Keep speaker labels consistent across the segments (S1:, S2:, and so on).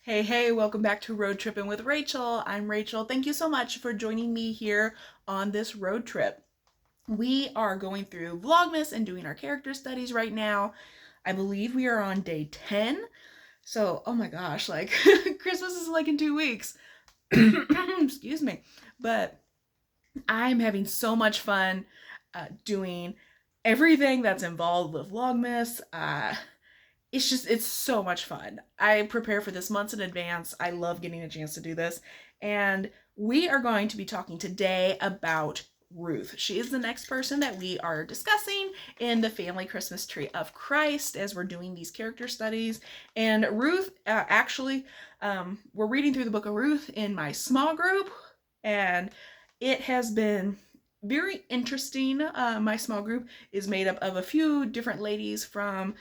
S1: Hey, welcome back to Road Tripping with Rachel. I'm Rachel. Thank you so much for joining me here on this road trip. We are going through Vlogmas and doing our character studies right now. I believe we are on day 10. So, oh my gosh, like Christmas is like in 2 weeks. Excuse me. But I'm having so much fun doing everything that's involved with Vlogmas. It's so much fun. I prepare for this months in advance. I love getting a chance to do this. And we are going to be talking today about Ruth. She is the next person that we are discussing in the Family Christmas Tree of Christ as we're doing these character studies. And Ruth, we're reading through the book of Ruth in my small group, and it has been very interesting. My small group is made up of a few different ladies from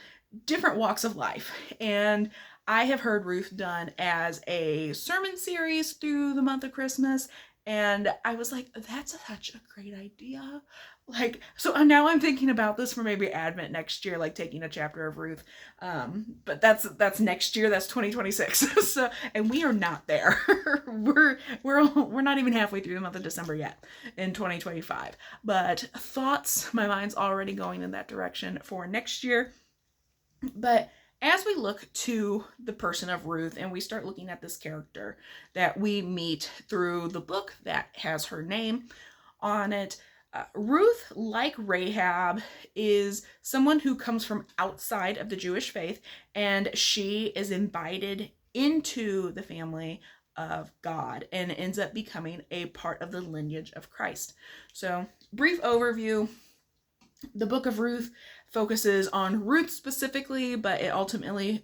S1: different walks of life. And I have heard Ruth done as a sermon series through the month of Christmas. And I was like, that's such a great idea. So now I'm thinking about this for maybe Advent next year, like taking a chapter of Ruth. But that's next year. That's 2026. So, and we are not there. we're not even halfway through the month of December yet in 2025. But thoughts, my mind's already going in that direction for next year. But as we look to the person of Ruth and we start looking at this character that we meet through the book that has her name on it, Ruth, like Rahab, is someone who comes from outside of the Jewish faith, and she is invited into the family of God and ends up becoming a part of the lineage of Christ. So, brief overview. The book of Ruth focuses on Ruth specifically, but it ultimately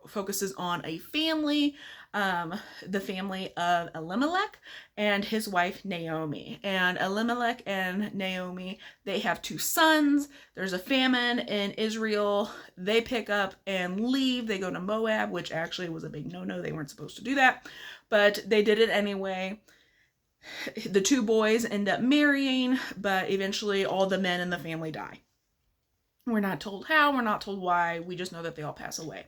S1: focuses on a family, the family of Elimelech and his wife Naomi. And Elimelech and Naomi, they have 2 sons. There's a famine in Israel. They pick up and leave. They go to Moab, which actually was a big no-no. They weren't supposed to do that, but they did it anyway. The 2 boys end up marrying, but eventually all the men in the family die. We're not told how, we're not told why, we just know that they all pass away.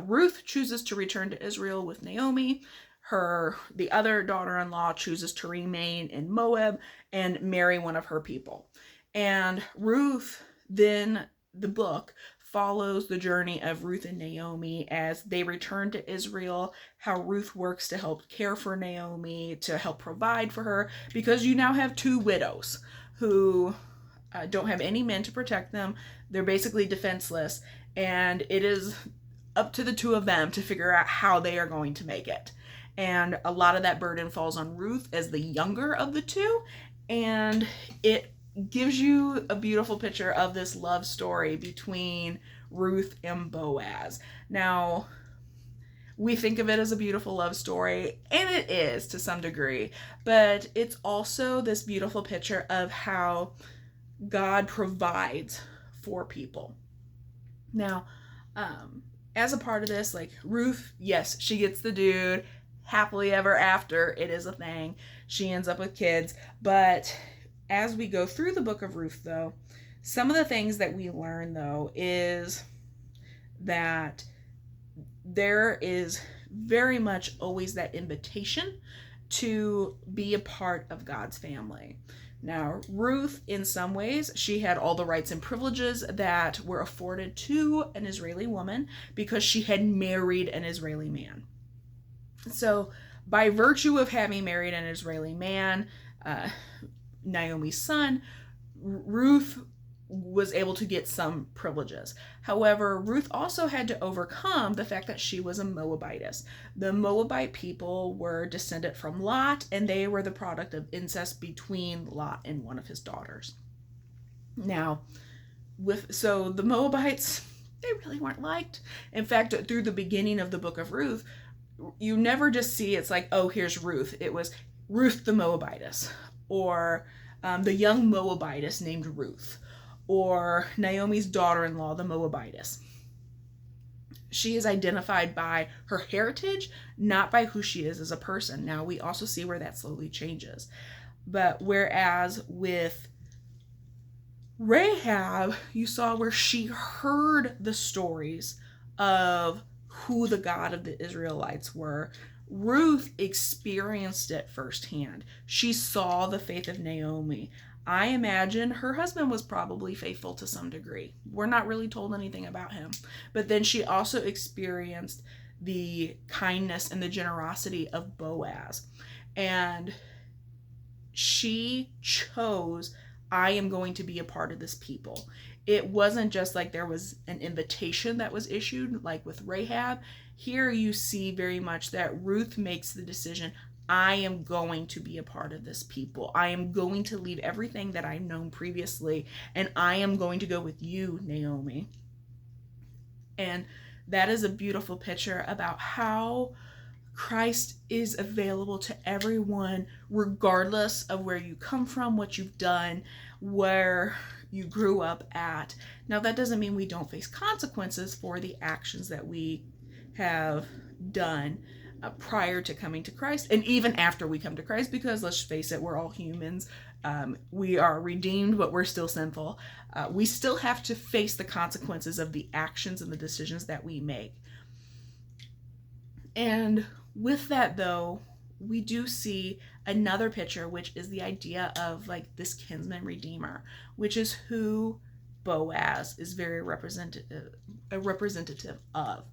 S1: Ruth chooses to return to Israel with Naomi. The other daughter-in-law chooses to remain in Moab and marry one of her people. And Ruth, then the book follows the journey of Ruth and Naomi as they return to Israel, how Ruth works to help care for Naomi, to help provide for her, because you now have 2 widows who don't have any men to protect them. They're basically defenseless, and it is up to the 2 of them to figure out how they are going to make it. And a lot of that burden falls on Ruth as the younger of the 2, and it gives you a beautiful picture of this love story between Ruth and Boaz. Now, we think of it as a beautiful love story, and it is to some degree, but it's also this beautiful picture of how God provides for people. Now, as a part of this, like Ruth, yes, she gets the dude, happily ever after, it is a thing. She ends up with kids, but as we go through the book of Ruth, though, some of the things that we learn, though, is that there is very much always that invitation to be a part of God's family. Now, Ruth, in some ways, she had all the rights and privileges that were afforded to an Israeli woman because she had married an Israeli man. So, by virtue of having married an Israeli man, Naomi's son, Ruth was able to get some privileges. However, Ruth also had to overcome the fact that she was a Moabitess. The Moabite people were descended from Lot, and they were the product of incest between Lot and one of his daughters. Now, so the Moabites, they really weren't liked. In fact, through the beginning of the book of Ruth, you never just see it's like, oh, here's Ruth. It was Ruth the Moabitess, or the young Moabitess named Ruth, or Naomi's daughter-in-law, the Moabitess. She is identified by her heritage, not by who she is as a person. Now, we also see where that slowly changes. But whereas with Rahab, you saw where she heard the stories of who the God of the Israelites were. Ruth experienced it firsthand. She saw the faith of Naomi. I imagine her husband was probably faithful to some degree. We're not really told anything about him. But then she also experienced the kindness and the generosity of Boaz. And she chose, I am going to be a part of this people. It wasn't just like there was an invitation that was issued, like with Rahab. Here you see very much that Ruth makes the decision, I am going to be a part of this people. I am going to leave everything that I've known previously, and I am going to go with you, Naomi. And that is a beautiful picture about how Christ is available to everyone, regardless of where you come from, what you've done, where you grew up at. Now, that doesn't mean we don't face consequences for the actions that we have done prior to coming to Christ, and even after we come to Christ, because let's face it, we're all humans. We are redeemed, but we're still sinful. We still have to face the consequences of the actions and the decisions that we make. And with that, though, we do see another picture, which is the idea of like this kinsman redeemer, which is who Boaz is very representative of.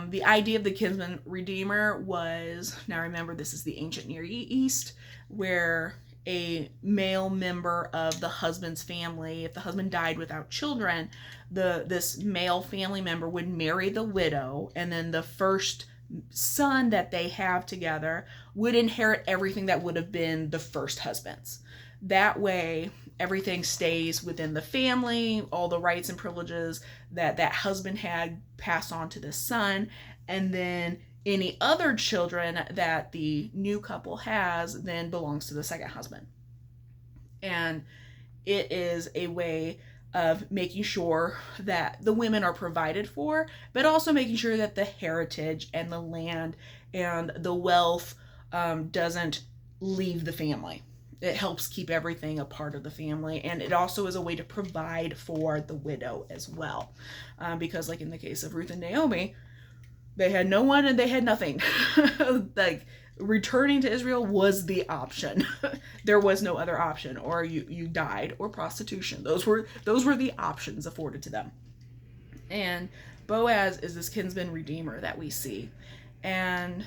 S1: The idea of the kinsman redeemer was, now remember, this is the ancient Near East, where a male member of the husband's family, if the husband died without children, this male family member would marry the widow, and then the first son that they have together would inherit everything that would have been the first husband's. That way, everything stays within the family, all the rights and privileges that that husband had pass on to the son, and then any other children that the new couple has then belongs to the second husband. And it is a way of making sure that the women are provided for, but also making sure that the heritage and the land and the wealth doesn't leave the family. It helps keep everything a part of the family, and it also is a way to provide for the widow as well. Because like in the case of Ruth and Naomi, they had no one and they had nothing. Like returning to Israel was the option. There was no other option, or you died, or prostitution. Those were the options afforded to them. And Boaz is this kinsman redeemer that we see, and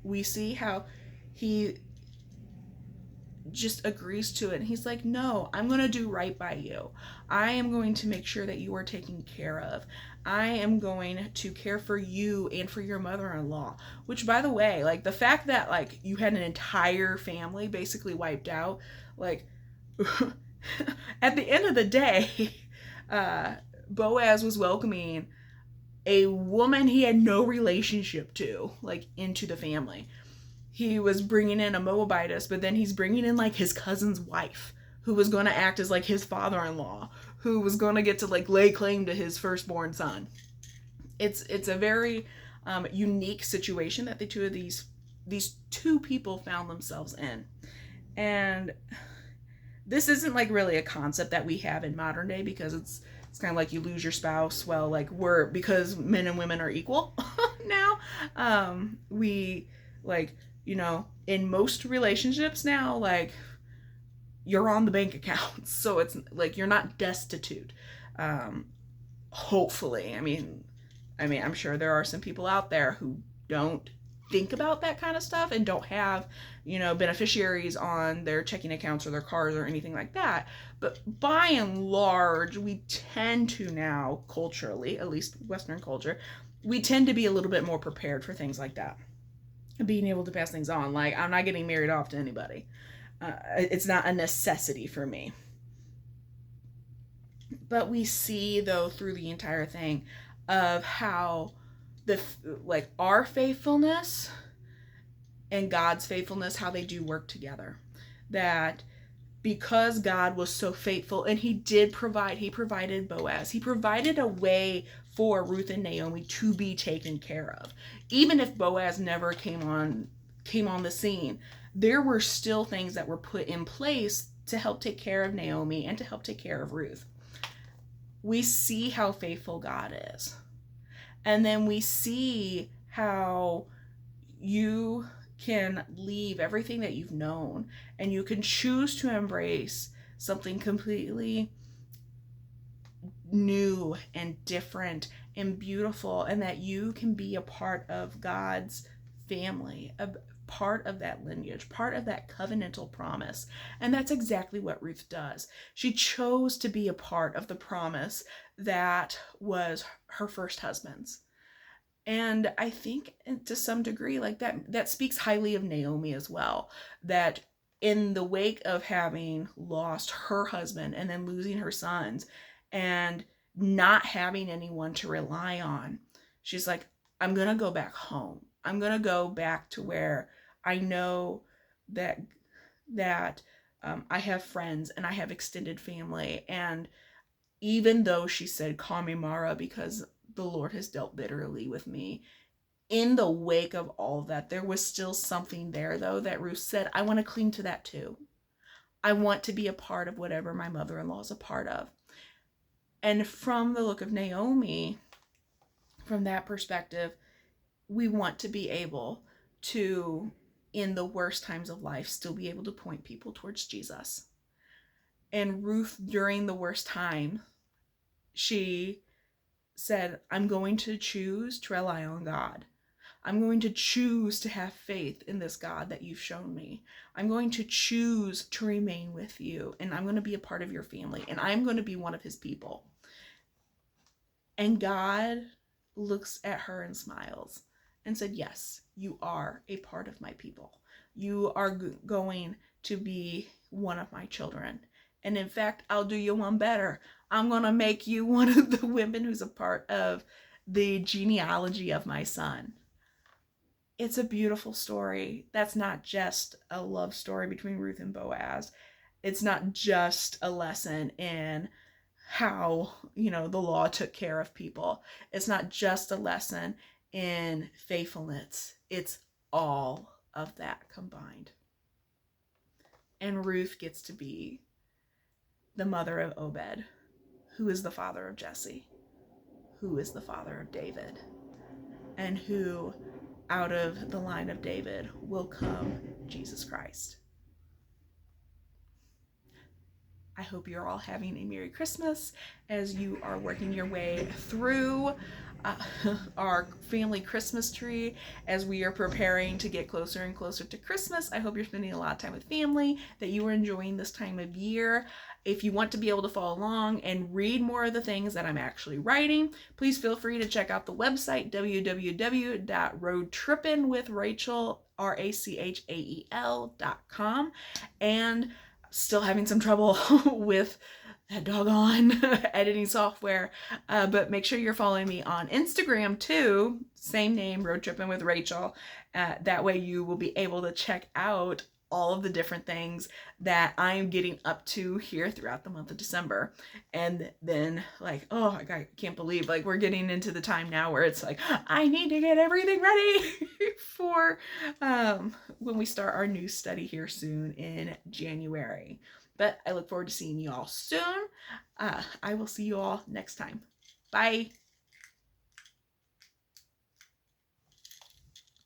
S1: we see how he just agrees to it. And he's like, no, I'm going to do right by you. I am going to make sure that you are taken care of. I am going to care for you and for your mother-in-law. Which, by the way, like the fact that like you had an entire family basically wiped out, like at the end of the day, Boaz was welcoming a woman he had no relationship to, like, into the family. He was bringing in a Moabitess, but then he's bringing in like his cousin's wife, who was going to act as like his father-in-law, who was going to get to like lay claim to his firstborn son. It's a very unique situation that these two people found themselves in. And this isn't like really a concept that we have in modern day, because it's kind of like you lose your spouse. Well, like because men and women are equal now. We like, you know, in most relationships now, like you're on the bank account, so it's like you're not destitute. Hopefully, I mean, I'm sure there are some people out there who don't think about that kind of stuff and don't have, you know, beneficiaries on their checking accounts or their cars or anything like that. But by and large, we tend to now, culturally, at least Western culture, we tend to be a little bit more prepared for things like that. Being able to pass things on. Like, I'm not getting married off to anybody. It's not a necessity for me. But we see, though, through the entire thing of how our faithfulness and God's faithfulness, how they do work together. That because God was so faithful, and he provided Boaz. He provided a way for Ruth and Naomi to be taken care of. Even if Boaz never came on the scene, there were still things that were put in place to help take care of Naomi and to help take care of Ruth. We see how faithful God is. And then we see how you can leave everything that you've known and you can choose to embrace something completely new and different and beautiful, and that you can be a part of God's family, a part of that lineage, part of that covenantal promise. And that's exactly what Ruth does. She chose to be a part of the promise that was her first husband's. And I think to some degree, like that speaks highly of Naomi as well, that in the wake of having lost her husband and then losing her sons and not having anyone to rely on, she's like, I'm going to go back home. I'm going to go back to where I know that I have friends and I have extended family. And even though she said, call me Mara, because the Lord has dealt bitterly with me, in the wake of all of that, there was still something there, though, that Ruth said, I want to cling to that too. I want to be a part of whatever my mother-in-law is a part of. And from the look of Naomi, from that perspective, we want to be able to, in the worst times of life, still be able to point people towards Jesus. And Ruth, during the worst time, she said, I'm going to choose to rely on God. I'm going to choose to have faith in this God that you've shown me. I'm going to choose to remain with you, and I'm going to be a part of your family, and I'm going to be one of his people. And God looks at her and smiles and said, yes, you are a part of my people. You are going to be one of my children. And in fact, I'll do you one better. I'm going to make you one of the women who's a part of the genealogy of my son. It's a beautiful story. That's not just a love story between Ruth and Boaz. It's not just a lesson in how, the law took care of people. It's not just a lesson in faithfulness. It's all of that combined. And Ruth gets to be the mother of Obed, who is the father of Jesse, who is the father of David, and who, out of the line of David, will come Jesus Christ. I hope you're all having a Merry Christmas as you are working your way through our family Christmas tree as we are preparing to get closer and closer to Christmas. I hope you're spending a lot of time with family, that you are enjoying this time of year. If you want to be able to follow along and read more of the things that I'm actually writing, please feel free to check out the website, www.roadtrippinwithrachel.com. And still having some trouble with that doggone editing software, but make sure you're following me on Instagram too, same name, Road Tripping with Rachel. That way you will be able to check out all of the different things that I'm getting up to here throughout the month of December. And then I can't believe we're getting into the time now where it's like, I need to get everything ready for when we start our new study here soon in January. But I look forward to seeing you all soon. I will see you all next time. Bye.